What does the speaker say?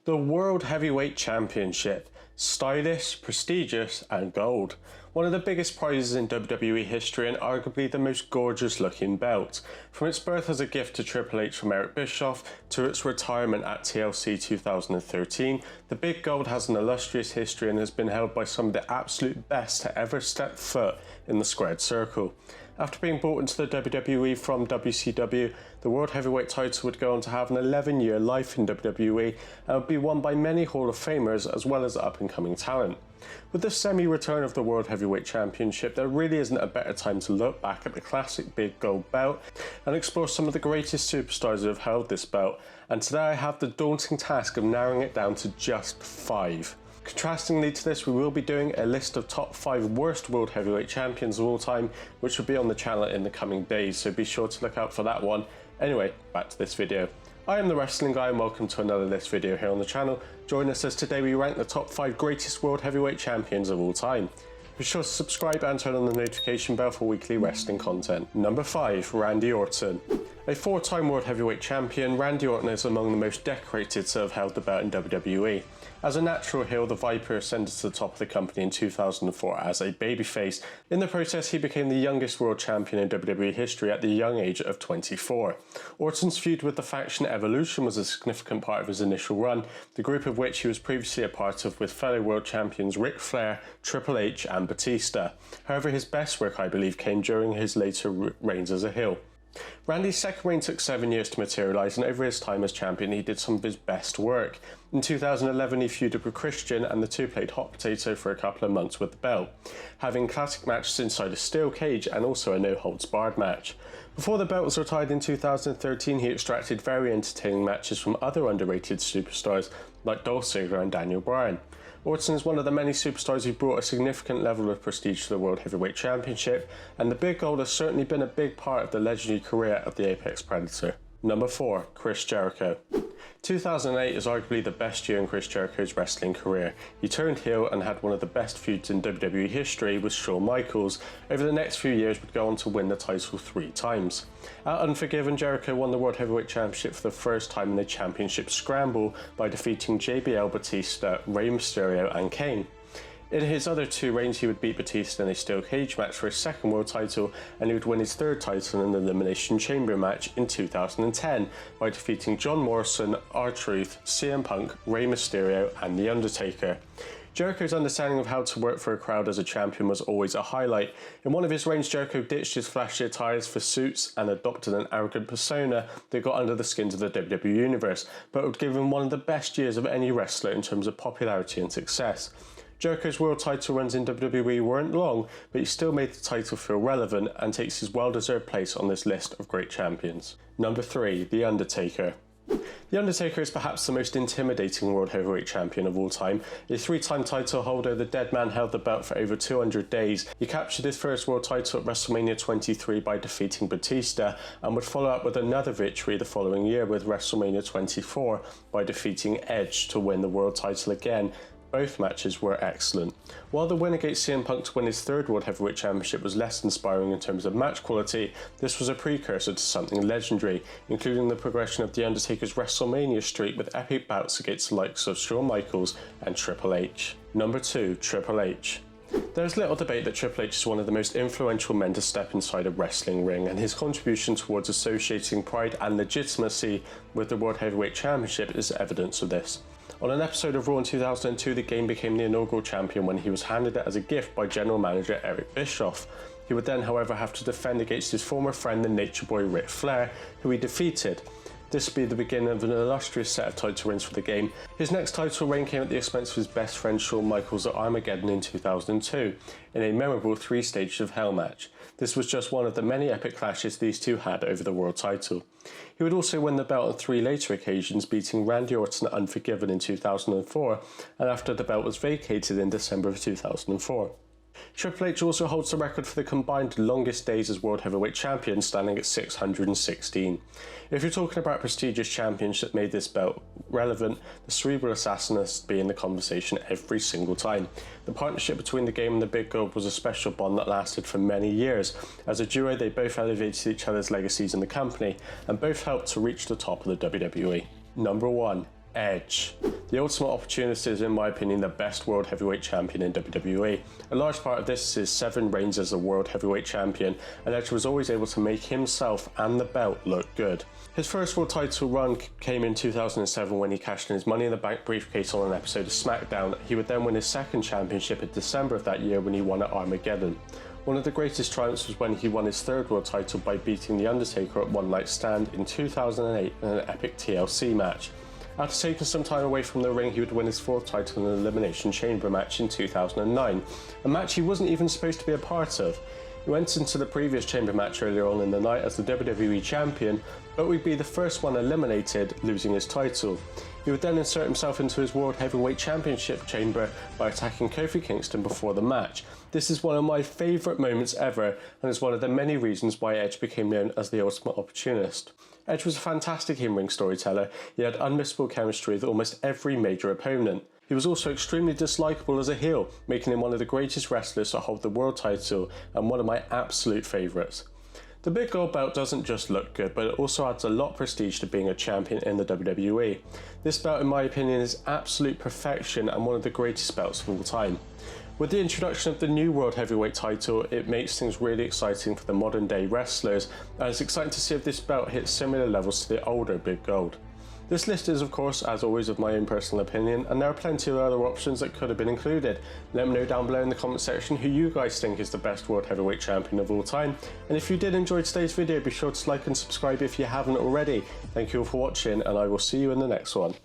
The World Heavyweight Championship. Stylish, prestigious and gold. One of the biggest prizes in WWE history and arguably the most gorgeous looking belt. From its birth as a gift to Triple H from Eric Bischoff to its retirement at TLC 2013, the big gold has an illustrious history and has been held by some of the absolute best to ever step foot in the squared circle. After being brought into the WWE from WCW, the World Heavyweight title would go on to have an 11-year life in WWE and would be won by many Hall of Famers as well as up-and-coming talent. With the semi-return of the World Heavyweight Championship, there really isn't a better time to look back at the classic big gold belt and explore some of the greatest superstars who have held this belt, and today I have the daunting task of narrowing it down to just 5. Contrastingly to this, we will be doing a list of top 5 worst World Heavyweight Champions of all time, which will be on the channel in the coming days, so be sure to look out for that one. Anyway, back to this video. I am the Wrestling Guy and welcome to another list video here on the channel. Join us as today we rank the top 5 greatest World Heavyweight Champions of all time. Be sure to subscribe and turn on the notification bell for weekly wrestling content. Number 5. Randy Orton. A 4-time World Heavyweight Champion, Randy Orton is among the most decorated to have held the belt in WWE. As a natural heel, the Viper ascended to the top of the company in 2004 as a babyface. In the process, he became the youngest world champion in WWE history at the young age of 24. Orton's feud with the faction Evolution was a significant part of his initial run, the group of which he was previously a part of with fellow world champions Ric Flair, Triple H and Batista. However, his best work, I believe, came during his later reigns as a heel. Randy's second reign took 7 years to materialise, and over his time as champion he did some of his best work. In 2011 he feuded with Christian and the two played hot potato for a couple of months with the belt, having classic matches inside a steel cage and also a no holds barred match. Before the belt was retired in 2013 he extracted very entertaining matches from other underrated superstars like Dolph Ziggler and Daniel Bryan. Orton is one of the many superstars who brought a significant level of prestige to the World Heavyweight Championship, and the big gold has certainly been a big part of the legendary career of the Apex Predator. Number 4. Chris Jericho. 2008 is arguably the best year in Chris Jericho's wrestling career. He turned heel and had one of the best feuds in WWE history with Shawn Michaels. Over the next few years would go on to win the title 3 times. At Unforgiven, Jericho won the World Heavyweight Championship for the first time in the championship scramble by defeating JBL, Batista, Rey Mysterio and Kane. In his other 2 reigns he would beat Batista in a steel cage match for his second world title, and he would win his 3rd title in an Elimination Chamber match in 2010 by defeating John Morrison, R-Truth, CM Punk, Rey Mysterio and The Undertaker. Jericho's understanding of how to work for a crowd as a champion was always a highlight. In one of his reigns, Jericho ditched his flashy attires for suits and adopted an arrogant persona that got under the skins of the WWE Universe, but would give him one of the best years of any wrestler in terms of popularity and success. Jericho's world title runs in WWE weren't long, but he still made the title feel relevant and takes his well-deserved place on this list of great champions. Number 3. The Undertaker. The Undertaker is perhaps the most intimidating World Heavyweight Champion of all time. A 3-time title holder, the dead man held the belt for over 200 days. He captured his first world title at WrestleMania 23 by defeating Batista, and would follow up with another victory the following year with WrestleMania 24 by defeating Edge to win the world title again. Both matches were excellent. While the win against CM Punk to win his 3rd World Heavyweight Championship was less inspiring in terms of match quality, this was a precursor to something legendary, including the progression of The Undertaker's WrestleMania streak with epic bouts against the likes of Shawn Michaels and Triple H. Number 2. Triple H. There is little debate that Triple H is one of the most influential men to step inside a wrestling ring, and his contribution towards associating pride and legitimacy with the World Heavyweight Championship is evidence of this. On an episode of Raw in 2002, the game became the inaugural champion when he was handed it as a gift by general manager Eric Bischoff. He would then, however, have to defend against his former friend the Nature Boy Ric Flair, who he defeated. This would be the beginning of an illustrious set of title reigns for the game. His next title reign came at the expense of his best friend Shawn Michaels at Armageddon in 2002, in a memorable 3 stages of Hell match. This was just one of the many epic clashes these two had over the world title. He would also win the belt on 3 later occasions, beating Randy Orton at Unforgiven in 2004, and after the belt was vacated in December of 2004. Triple H also holds the record for the combined longest days as World Heavyweight Champion, standing at 616. If you're talking about prestigious champions that made this belt relevant, the Cerebral Assassin has to be in the conversation every single time. The partnership between the game and the Big Gold was a special bond that lasted for many years. As a duo, they both elevated each other's legacies in the company, and both helped to reach the top of the WWE. Number 1. Edge. The Ultimate Opportunist is, in my opinion, the best World Heavyweight Champion in WWE. A large part of this is his 7 reigns as a World Heavyweight Champion, and Edge was always able to make himself and the belt look good. His first world title run came in 2007 when he cashed in his Money in the Bank briefcase on an episode of SmackDown. He would then win his second championship in December of that year when he won at Armageddon. One of the greatest triumphs was when he won his third world title by beating The Undertaker at One Night Stand in 2008 in an epic TLC match. After taking some time away from the ring, he would win his fourth title in an Elimination Chamber match in 2009, a match he wasn't even supposed to be a part of. He went into the previous chamber match earlier on in the night as the WWE Champion, but would be the first one eliminated, losing his title. He would then insert himself into his World Heavyweight Championship chamber by attacking Kofi Kingston before the match. This is one of my favourite moments ever, and is one of the many reasons why Edge became known as the Ultimate Opportunist. Edge was a fantastic in-ring storyteller. He had unmissable chemistry with almost every major opponent. He was also extremely dislikable as a heel, making him one of the greatest wrestlers to hold the world title and one of my absolute favourites. The big gold belt doesn't just look good, but it also adds a lot of prestige to being a champion in the WWE. This belt, in my opinion, is absolute perfection and one of the greatest belts of all time. With the introduction of the new World Heavyweight title, it makes things really exciting for the modern day wrestlers, and it's exciting to see if this belt hits similar levels to the older Big Gold. This list is, of course, as always, of my own personal opinion, and there are plenty of other options that could have been included. Let me know down below in the comment section who you guys think is the best World Heavyweight Champion of all time. And if you did enjoy today's video, be sure to like and subscribe if you haven't already. Thank you all for watching, and I will see you in the next one.